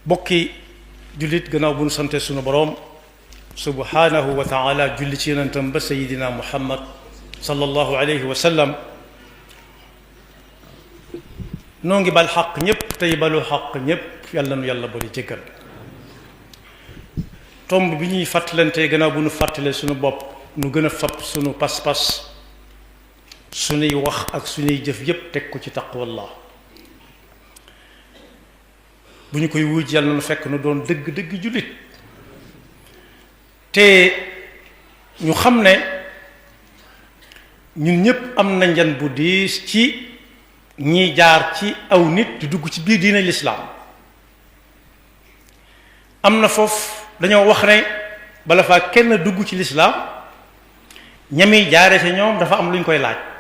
bokki jullit gannaaw bu nu sante sunu boroom subhanahu wa taala julli ci yonentam ba sayidina muhammad sallallahu alayhi wa sallam noo ngi bal xaq ñépp tey balu xaq ñépp yàlla nu yàlla bari jéggal tomb bi ñuy fàttalante gannaaw bu nu fàttalee sunu bopp nu gën a fab sunu pas-pas sunuy wax ak sunuy jëf yépp teg ko ci taqwallah bu ñu koy wuj yàlla nu fekk nu doon dëgg-dëgg jullit te ñu xam ne ñun ñépp am na njan bu diis ci ñiy jaar ci aw nit di dugg ci biir diine lislaam am na foofu dañoo wax ne bala faa kenn dugg ci lislaam ñami jaare ci ñoom dafa am lu ñu koy laaj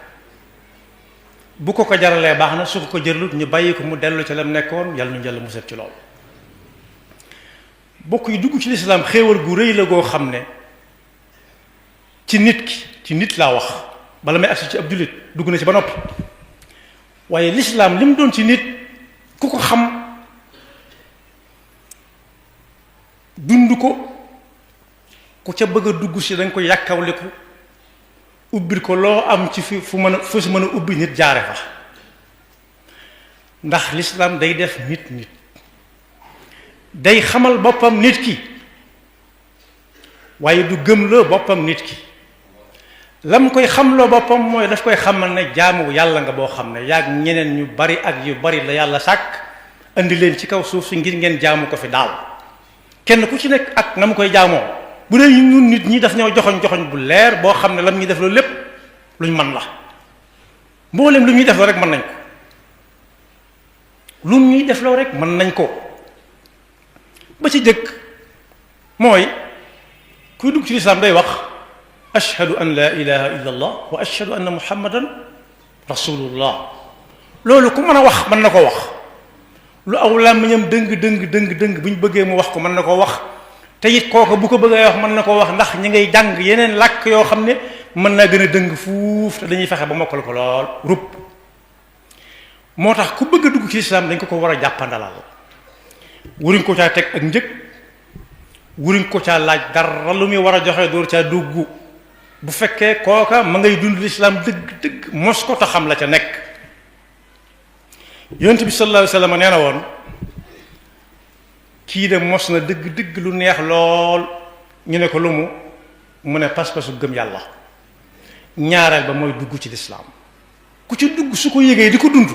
bu ko jaralee baax na su ko jërlut ñu bàyyi ko mu dellu ci lam nekkoon yàlla nu jàll mu set ci loolu bokk yi dugg ci lislaam xéewal gu rëy la goo xam ne ci nit ki ci nit laa wax bala may agsi ci ab jullit dugg na ci ba noppi waaye lislaam li mu doon ci nit ku ko xam dund ko ku ca bëgg a dugg si dañ ko yàkkawliku ubbil ko loo am ci fu si mën a ubbi nit jaare fa ndax lislaam day def nit day xamal boppam nit ki waaye du gëmloo boppam nit ki lam koy xamloo boppam mooy daf koy xamal ne jaamu yàlla nga boo xam ne yaag ñeneen ñu bari ak yu bari la yàlla sàkk indi leen ci kaw suuf si ngir ngeen jaamu ko fi daal kenn ku ci nekk ak na mu koy jaamoo bu dee ñun nit ñi daf ñoo joxoñ bu leer boo xam ne lam ñuy def loolu lépp luñ mën la mboolem lu ñuy def loo rek mën nañ ko lu ñuy def loo rek mën nañ ko ba ci jëkk mooy kuy dugg ci lislaam day wax ashhadu an la ilaha illa allah wa ashhadu anna muhammadan rasulullah loolu ku mën a wax mën na ko wax lu aw làmmiñam dëng bu ñu bëggee mu wax ko mën na ko wax te it kooku bu ko bëggee wax mën na ko wax ndax ñi ngay jàng yeneen làkk yoo xam ne mën naa gën a dëng fuuf te dañuy fexe ba mokkal ko lool rub moo tax ku bëgg a dugg ci lislaam dañ ko war a jàppandalal wuruñ ko caa teg ak njëg wuruñ ko caa laaj dara lu muy war a joxe door caa dugg bu fekkee kooka ma ngay dund lislaam dëgg mos ko te xam la ca nekk yonent bi sallallahu alayhi wa sallam nee na woon kii de mos na dëgg lu neex lool ñu ne ko lu mu ne pas-pasu gëm yàlla ñaareel ba mooy dugg ci lislaam ku ci dugg su ko yégee di ko dund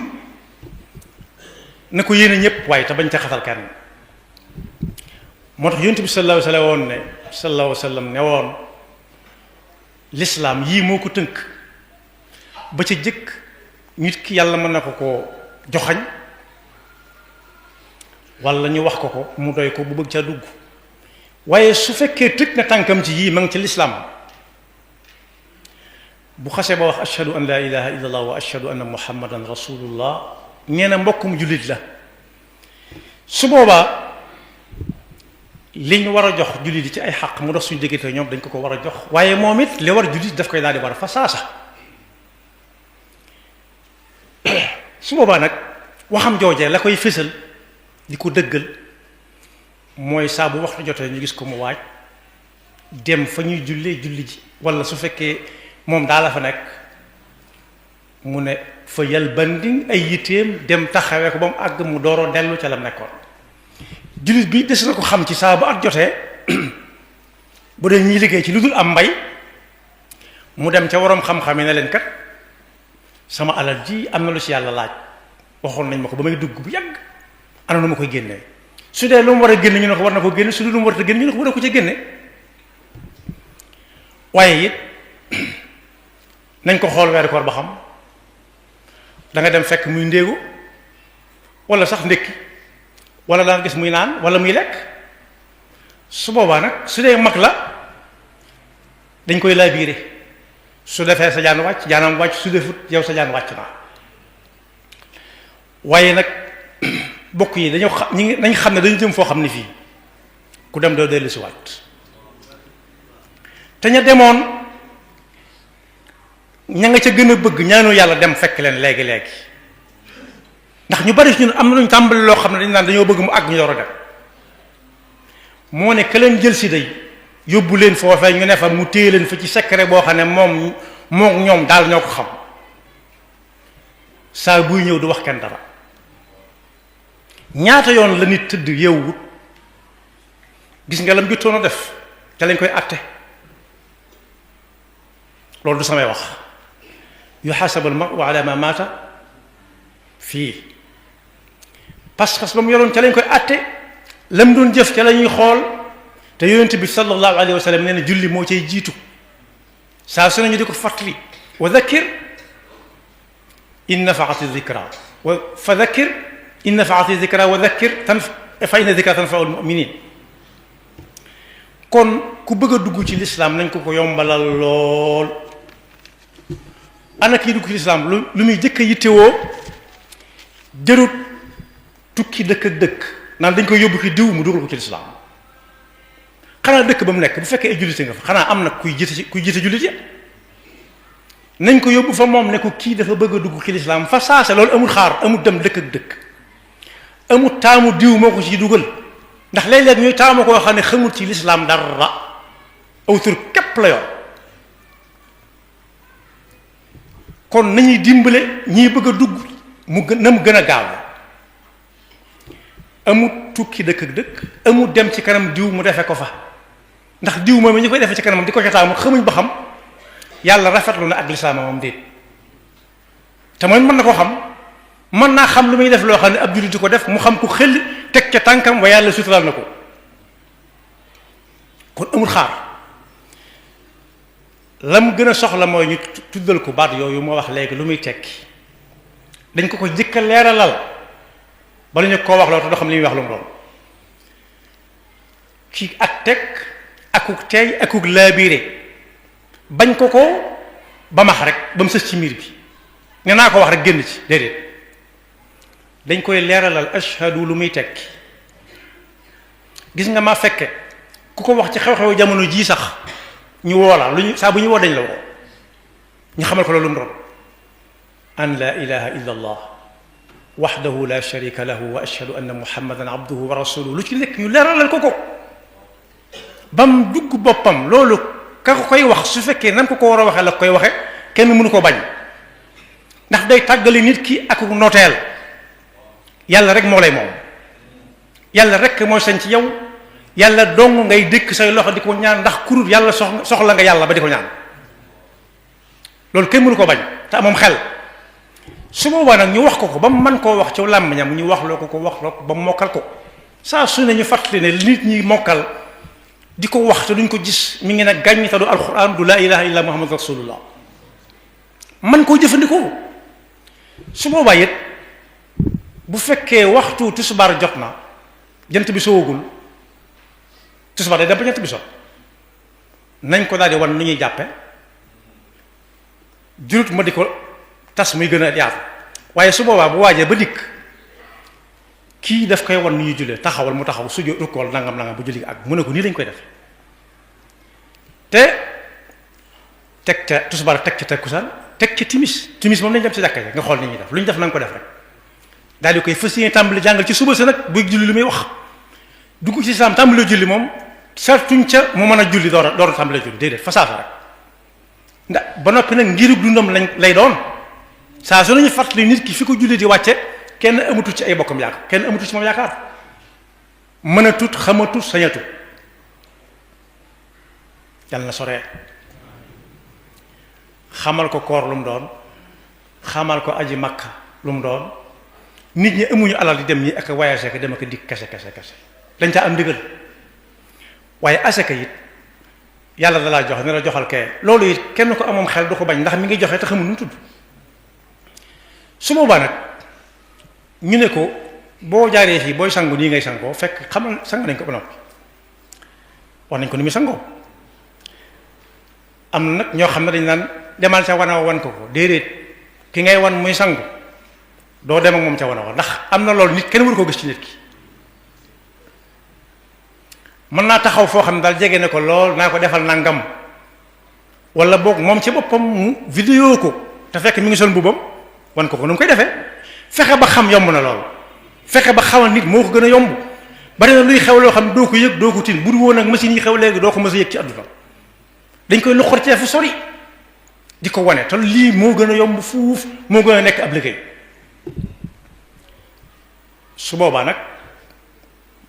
na ko yéene ñépp waaye te bañ ca xatal kenn moo tax yonent bi sallallahu alayhi wa sallam ne woon lislaam yii moo ko tënk ba ca jëkk nit ki yàlla mën na ko joxañ walla ñu wax ko mu doy ko bu bëgg caa dugg waaye su fekkee tëj na tànkam ci yii ma ngi ci lislaam bu xasee ba wax ashhadu an la ilaha illa allah wa ashhadu anna muhammadan rasulullah nee na mbokkum jullit la su boobaa li ñu war a jox jullit yi ci ay xaq mu dox suñu diggante ñoom dañ ko war a jox waaye moom it li war jullit daf koy daal di war a fa saasa su boobaa nag waxam joojee la koy fésal di ko dëggal mooy saa bu waxtu jotee ñu gis ko mu waaj dem fa ñuy julli ji wala su fekkee moom daa la fa nekk mu ne fa yal bandi ay yitteem dem taxawee ko ba mu àgg mu dooroo dellu ca la nekkoon jullit bi des na ko xam ci saa bu at jotee bu dee ñuy liggéey ci lu dul am mbay mu dem ca waroom xam-xam yi ne leen kat sama alal ji am na lu ci yàlla laaj waxoon nañ ma ko ba may dugg bu yàgg ana nu ma koy génnee su dee lu mu war a génne ñu ne ko war na ko génne su dee lu mu war a génne ñu ne ko war a ko ca génne waaye it nañ ko xool weeru koor ba xam da nga dem fekk muy ndéegu wala sax ndékki wala daan gis muy naan wala muy lekk su boobaa nag su dee mag la dañ koy laabiire su defee sa jaan wàcc jaanam wàcc su defut yow sa jaan wàcc na waaye nag bokk yi dañoo xam nañ xam ne dañu jëm foo xam ne fii ku dem doo dellu si waat te ña demoon ña nga ca gën a bëgg ñaanu yàlla dem fekk leen léegi ndax ñu bari ci ñun am na lu ñu tàmbali loo xam ne dañu naan dañoo bëgg mu àgg ñu door a dem moo ne ka leen jël si day yóbbu leen foofee ñu ne fa mu téye leen fa ci secret boo xam ne moom ñoom daal ñoo ko xam saa buy ñëw du wax kenn dara. ñaata yoon la nit tëdd yeewut gis nga lam jottoon a def te lañ koy àtte loolu du samay wax yuxaasabu al-mar'u ala ma maata fii pas-pas ba mu yoroon ca lañ koy àtte lam doon jëf ca la ñuy xool te yonent bi sallallahu alayhi wa sallam nee na julli moo cay jiitu saa su nañu di ko fàttali wa dhakkir in nafaati dhikra wa fa dhakkir in nafaati dhikra wa dhakkir fa inna dhikra tanfa'u al-mu'minin kon ku bëgg a dugg ci lislaam nañ ko yombalal lool ana kii dugg ci lislaam lu muy jëkk a yittewoo jërut tukki dëkk ak dëkk naan dañ koy yóbbu ki diw mu dugal ko ci lislaam xanaa dëkk ba mu nekk bu fekkee ay jullite nga fa xanaa am na kuy jiite jullit ya nañ ko yóbbu fa moom ne ko kii dafa bëgg a dugg ci lislaam fa saase loolu amul xaar amul dem dëkk ak dëkk amul taamu diw moo ko ci dugal ndax léeg-léeg ñooy taamu koo xam ne xamul ci lislaam dara aw tur képp la yor kon nañuy dimbale ñiy bëgg a dugg mu gën a gaaw amul tukki dëkk ak dëkk amul dem ci kanam diw mu defe ko fa ndax diw moom ñu koy defee ci kanamam di ko ca taamu xamuñ ba xam yàlla rafetlu na ak lislaam moom déet te mooy mën na koo xam mën naa xam lu muy def loo xam ne ab jullit di ko def mu xam ko xel teg ca tànkam wa yàlla suturaal na ko kon amul xaar la mu gën a soxla mooy ñu tuddal ko baat yooyu moo wax léegi lu muy tekki dañ ko jëkka leeralal bala ñu koo wax loolu te doo xam li muy wax lu mu doon kii ak teg akuk teey akuk laabiire bañ ko ba max rek ba mu sës ci miir bi ne naa ko wax rek génn ci déedéet dañ koy leeralal ashhadu lu muy tekki gis nga ma fekke ku ko wax ci xew-xewu jamono jii sax ñu woola saa bu ñu woo dañ la woo ñu xamal ko loolu mu doon an la ilaha illa allah waxdahu la sharika lahu wa ashhadu anna muhammadan abduhu wa rasuluhu lu ci nekk ñu leeralal ko bam dugg boppam loolu ka ko koy wax su fekkee nam ko war a waxee la koy waxe kenn mënu ko bañ ndax day tàggale nit ki ak noteel yàlla rek moo lay moom yàlla rek mooy sañ ci yow yàlla dong ngay dëkk say loxo di ko ñaan ndax kurut yàlla soxla nga yàlla ba di ko ñaan loolu kenn mënu ko bañ te amoom xel su boobaa nag ñu wax ko ba mu mën koo wax ci làmmiñam ñu wax loo ko ba mu mokkal ko saa su ne ñu fàttali ne nit ñi mokkal di ko wax te duñ ko gis mi ngi ne gàññ te du alquran du laa ilaha illa muhammad rasulullah man koo jëfandikoo su boobaa it bu fekkee waxtu tisbaar jot na jant bi soowagul tisbaar day dem ba jant bi so nañ ko daal di wan nu ñuy jàppe jurut ma di ko tas muy gën a yaatu waaye su boobaa bu waajee ba dikk kii daf koy wan nu ñuy jullee taxawal mu taxaw sujjóot rukkool nangam bu julli ak mu ne ko nii lañ koy def te teg ca tisbaar teg ca takkusaan teg ca timis moom lañ dem ci jàkka nga xool ni ñuy def lu ñu def na nga ko def rek daal di koy fas yéene tàmbali jàngal ci suba sa nag buy julli lu muy wax dugg ci islam tàmbali julli moom sartuñ ca mu mën a julli door a tàmbali julli déedéet fa saasa rek ndax ba noppi nag ngirug dundam lay doon saa su nañu fàttali nit ki fi ko julli di wàcce kenn amatut ci ay bokkam yaakaar kenn amatut ci moom yaakaar mën a tut xamatut sañatut yàlla na soree xamal ko koor lu mu doon xamal ko aji makka lu mu doon nit ñi amuñu alal di dem ñi ak voyage ak dem ak dikk kese dañ caa am ndigal waaye asaka it yàlla da laa jox ne la joxal kee loolu it kenn ko amoon xel du ko bañ ndax mi ngi joxe te xamul nu mu tudd su boobaa nag ñu ne ko boo jaaree fii booy sangu nii ngay sangoo fekk xamal sang nañ ko ba noppi wax nañ ko ni muy sangoo am na nag ñoo xam ne dañ naan demal ca wana wan ko déedéet ki ngay wan muy sangu doo dem ak moom ca wana ndax am na loolu nit kenn waru koo gis ci nit ki mën naa taxaw foo xam ne daal jege ne ko lool naa ko defal nangam wala boog moom ci boppam mu vidéo ko te fekk mi ngi sol mbubbam wan ko nu mu koy defee fexe ba xam yomb na lool fexe ba xamal nit moo ko gën a yomb bari na luy xew loo xam ne doo ko yëg doo ko tin bu dul woon ak machine yi xew léegi doo ko mës a yëg ci àdduna dañ koy loxor ci fu sori di ko wane te lii moo gën a yomb fuuf moo gën a nekk ab liggéey su boobaa nag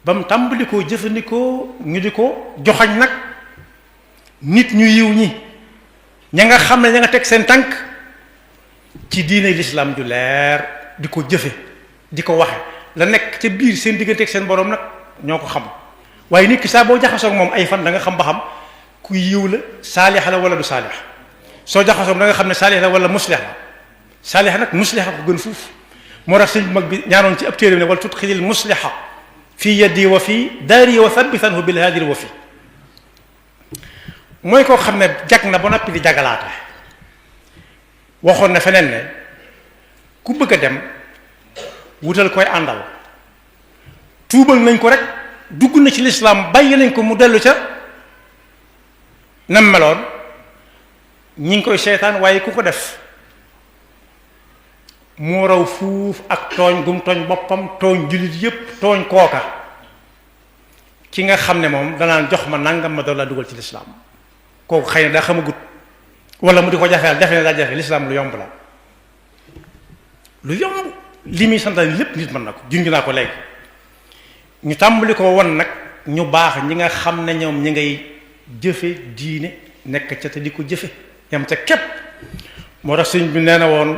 ba mu tàmbali koo jëfandikoo ñu di ko joxañ nag nit ñu yiw ñi ña nga xam ne ña nga teg seen tànk ci diine lislaam ju leer di ko jëfe di ko waxe la nekk ca biir seen diggante ak seen borom nag ñoo ko xam waaye nit ki saa boo jaxasoo ak moom ay fan da nga xam ba xam ku yiw la saalix la wala du saalix soo jaxasoo da nga xam ne saalix la wala muslix la saalix nag muslix la ko gën fuuf moo tax sëñ bu mag bi ñaanoon ci ab téere bi ne wala tudxilil musliha fii yaddi wa fii daari wa thabbitanhu bil haadil wa fii mooy koo xam ne jag na ba noppi di jagalaate waxoon na feneen ne ku bëgg a dem wutal koy àndal tuubal nañ ko rek dugg na ci lislaam bàyyi nañ ko mu dellu ca nam meloon ñi ngi koy seetaan waaye ku ko def moo raw fuuf ak tooñ gum tooñ boppam tooñ jullit yépp tooñ kooka ki nga xam ne moom danaan jox ma nangam ma doon laa dugal ci lislaam kooku xëy na daa xamagut wala mu di ko jafeel jafe na daa jafe lislaam lu yomb la lu yomb li muy santaane lépp nit mën na ko junj naa ko léegi ñu tàmbali ko won nag ñu baax ñi nga xam ne ñoom ñi ngay jëfe diine nekk ca te di ko jëfe yam ca képp moo tax sëñ bi nee na woon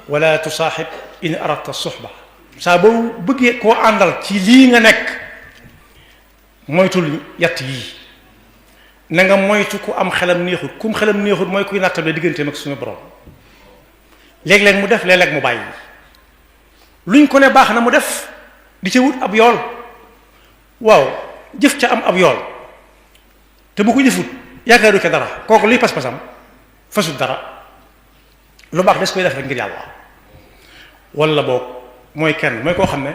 wala tusaaxib in aradta suxba saa boo bëggee koo àndal ci lii nga nekk moytul yatt yii na nga moytu ku am xelam neexut kum xelam neexut mooy kuy nattable digganteem ak suñu borom léeg-léeg mu def léeg-léeg mu bàyyi luñ ko ne baax na mu def di ca wut ab yool waaw jëf ca am ab yool te bu ko jëfut yaakaaru ca dara kooku luy pas-pasam fasut dara lu baax des koy def rek ngir yàlla wala boog mooy kenn mooy koo xam ne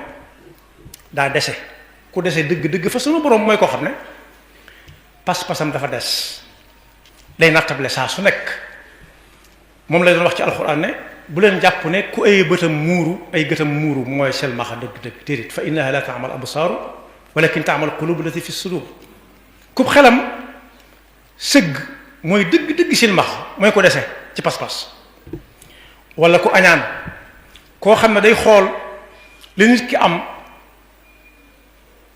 daa dese ku dese dëgg-dëgg fa sunu borom mooy koo xam ne pas-pasam dafa des day nattable saa su nekk moom lay doon wax ci alxuraan ne bu leen jàpp ne ku ay bëtam muuru ay gëtam muuru mooy selmaxa dëgg-dëgg déedéet fa innaha la taamal absaaru walakin taamal qulubu lati fi sudur kub xelam sëgg mooy dëgg-dëgg selmaxa mooy ko dese ci pas-pas wala ku añaan koo xam ne day xool li nit ki am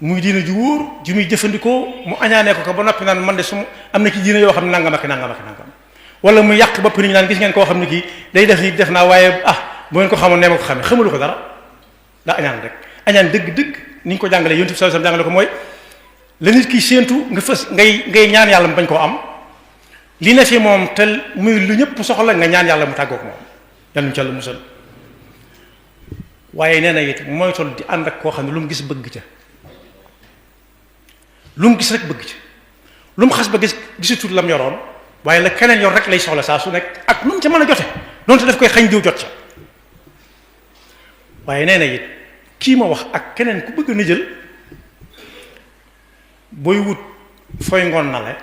muy diina ju wóor ju muy jëfandikoo mu añaanee ko ba noppi naan man de su am na ci diina yoo xam ne nangam ak nangam ak nangam wala mu yàq bopp nit ñi naan gis ngeen koo xam ne kii day def ni def naa waaye bu ngeen ko xamoon nee ma ko xamee xamalu ko dara daa añaan rek añaan dëgg-dëgg ni ñu ko jàngalee yonent bi sallallahu alayhi wasallam jàngale ko mooy la nit ki séentu nga fës ngay ñaan yàlla mu bañ koo am li ne fi moom te muy lu ñëpp soxla nga ñaan yàlla mu tàggoog moom yàlla ñu ca la musal waaye nee na it mooy toll di ànd ak koo xam ne lu mu gis bëgg ca lu mu gis rek bëgg ca lu mu xas ba gisatul lam yoroon waaye la keneen yor rek lay soxla saa su nekk ak nu mu ca mën a jote doonte daf koy xañ diw jot ca waaye nee na it kii ma wax ak keneen ku bëgg na jël booy wut fooy ngoon na la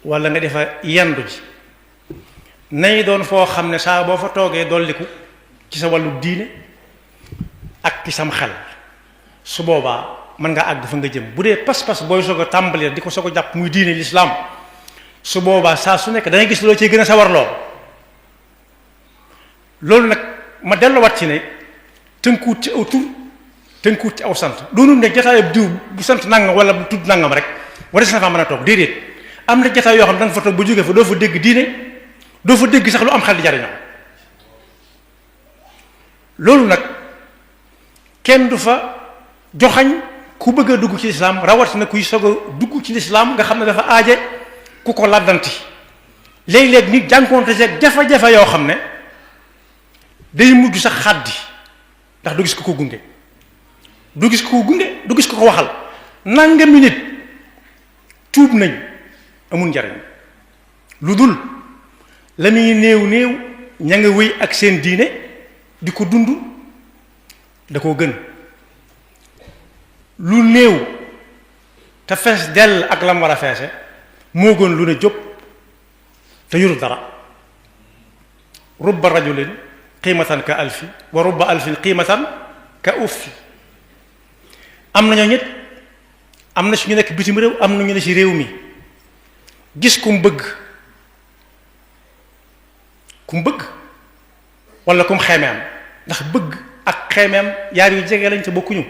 wala nga defa yendu ji nay doon foo xam ne saa boo fa toogee dolliku ci sa wàllu diine ak ci sam xel su boobaa mën nga àgg fa nga jëm bu dee pas-pas booy soog a tàmbali di ko soog a jàpp muy diine lislaam su boobaa saa su nekk dangay gis loo ciy gën a sawarloo loolu nag ma delluwaat ci ne tënkuwut ci aw tur tënkuwut ci aw sant doonul ne jataayub diw bu sant nangam wala bu tudd nangam rek war na faa mën a toog déedéet am na jataay yoo xam ne da nga fa toog ba jógee fa doo fa dégg diine doo fa dégg sax lu am xel di jariñoo loolu nag kenn du fa joxañ ku bëgg a dugg ci lislaam rawatina kuy soog a dugg ci lislaam nga xam ne dafa aaje ku ko laddanti léeg-léeg nit jànkoonte ci jafe-jafe yoo xam ne day mujj sax xaddi ndax du gis ko ko gunge du gis ko ko gunge du gis ko ko waxal nangami nit tuub nañ amul njariñ lu dul la muy néew néew ña nga wéy ak seen diine di ko dund da koo gën lu néew te fees dell ak lam war a feese moo gën lu ne jóg te yorul dara rubba rajulin qiimatan ka alfi wa rubba alfin qiimatan ka uffi am nañoo ñett am na si ñu nekk bitim réew am na ñu ne si réew mi gis ku mu bëgg wala ku mu xeemeem ndax bëgg ak xeemeem yaar yu jege lañ te bokkuñu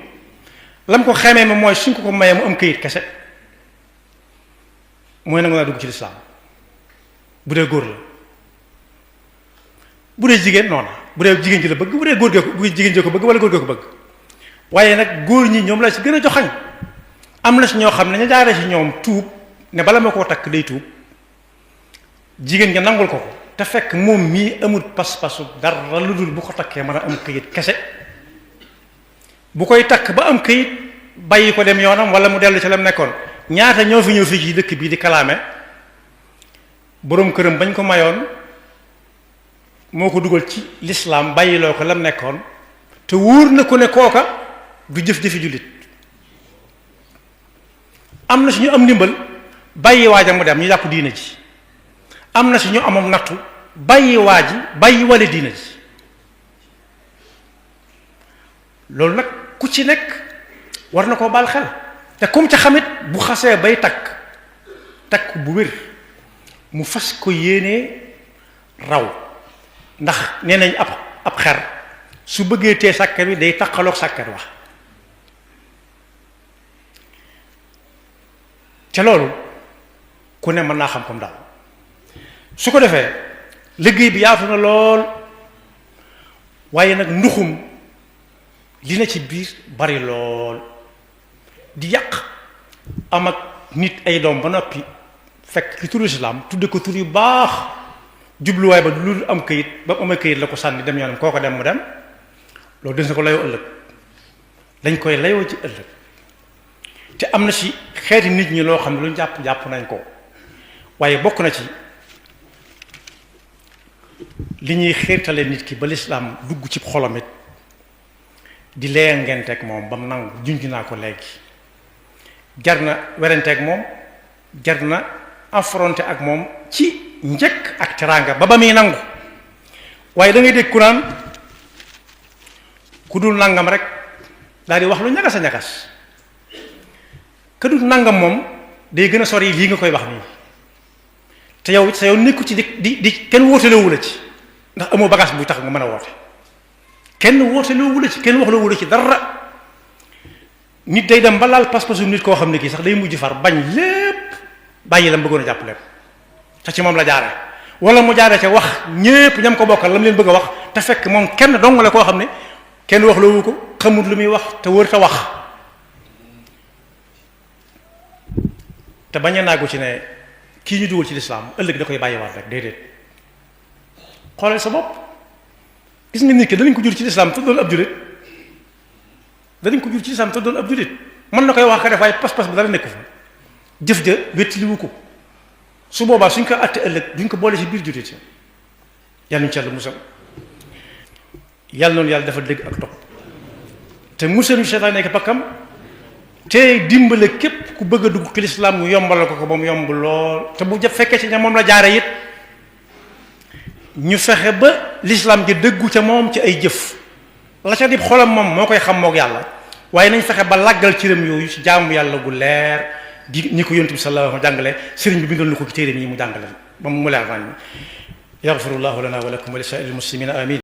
lam ko xeemeem mooy suñ ko mayee mu am këyit kese mooy nangu naa dugg ci lislaam bu dee góor la bu dee jigéen noonu bu dee jigéen ji la bëgg bu dee góor gee ko bu jigéen ji ko bëgg wala góor gee ko bëgg waaye nag góor ñi ñoom la ci gën a joxañ am na si ñoo xam ne ñu jaaree si ñoom tuub ne bala ma koo takk day tuub jigéen nga nangul ko ko te fekk moom mii amul pas-pasu dara lu dul bu ko takkee mën a am këyit kese bu koy takk ba am këyit bàyyi ko dem yoonam wala mu dellu ci lam nekkoon ñaata ñoo fi ñëw fii ci dëkk bii di kalaame boroom këram bañ ko mayoon moo ko dugal ci lislaam bàyyiloo ko lam nekkoon te wóor na ko ne kooka du jëf-jëfi jullit am na si ñu am ndimbal bàyyi waaja mu dem ñu jàpp diina ji am na si ñu amam nattu bàyyi waa ji bàyyi wale diina ji loolu nag ku ci nekk war na koo baal xel te comme ca xamit bu xasee bay takk bu wér mu fas ko yéenee raw ndax nee nañ ab xer su bëggee tee sàkket wi day taqaloog sàkket wax te loolu ku ne mën naa xam comme daal su ko defee liggéey bi yaatu na lool waaye nag nduxum li na ci biir bari lool di yàq am ak nit ay doom ba noppi fekk ci turu islam tudde ko tur yu baax jubluwaay ba lu am këyit ba mu amee këyit la ko sànni dem yoonam koo ko dem mu dem loolu des na ko layoo ëllëg dañ koy layoo ci ëllëg te am na ci xeeti nit ñi loo xam ne lu jàpp nañ ko waaye bokk na ci li ñuy xiirtale nit ki ba lislaam dugg ci xolam it di lee ngenteeg moom ba mu nangu junj naa ko léegi jar na werenteeg moom jar na affronté ak moom ci njëkk ak teraanga ba muy nangu waaye da ngay dégg ku naan ku dul nangam rek daal di wax lu ñagas a ñagas ka dul nangam moom day gën a sori lii nga koy wax nii te yow sa yow nekku ci di kenn wóotalewu la ci ndax amoo bagage buy tax nga mën a woote kenn wootaloowu la ci kenn waxloowu la ci dara nit day dem ba laal pas-pasu nit koo xam ne kii sax day mujj far bañ lépp bàyyi la mu bëggoon a jàpp lépp te ci moom la jaare wala mu jaare ca wax ñépp ñam ko bokkal la mu leen bëgg a wax te fekk moom kenn dong la koo xam ne kenn waxloowu ko xamut lu muy wax te wër te wax te bañ a naagu ci ne kii ñu dugal ci lislaam ëllëg da koy bàyyiwaat rek déedéet xoolal sa bopp gis nga nit ki danañ ko jur ci lislaam te doon ab julit danañ ko jur ci lislaam te doon ab julit mën na koy wax ka def waaye pas-pas bi dara nekku fa jëf ja wettiliwu ko su boobaa suñ ko àtte ëllëg duñ ko boole ci biir julit yàlla ñu ci yàlla musal yàlla noonu yàlla dafa dégg ak topp te musal ñu seytaan nekk bakkam te dimbale képp ku bëgg a dugg ci lislaam mu yombal ko ba mu yomb lool te bu fekkee ci ña moom la jaare it ñu fexe ba lislaam ji dëggu ca moom ci ay jëf la ca dib xolam moom moo koy xam mook yàlla waaye nañ fexe ba laggal cëram yooyu ci jaamu yàlla gu leer gi ñi ko yonent bi sallallahu alayhi wa sallam jàngale sëriñ bi bindal na ko ci téere yi mu jàngale ba mu leer nañ yaxfirullahu lana wa lakum wa li saa'iril muslimina amin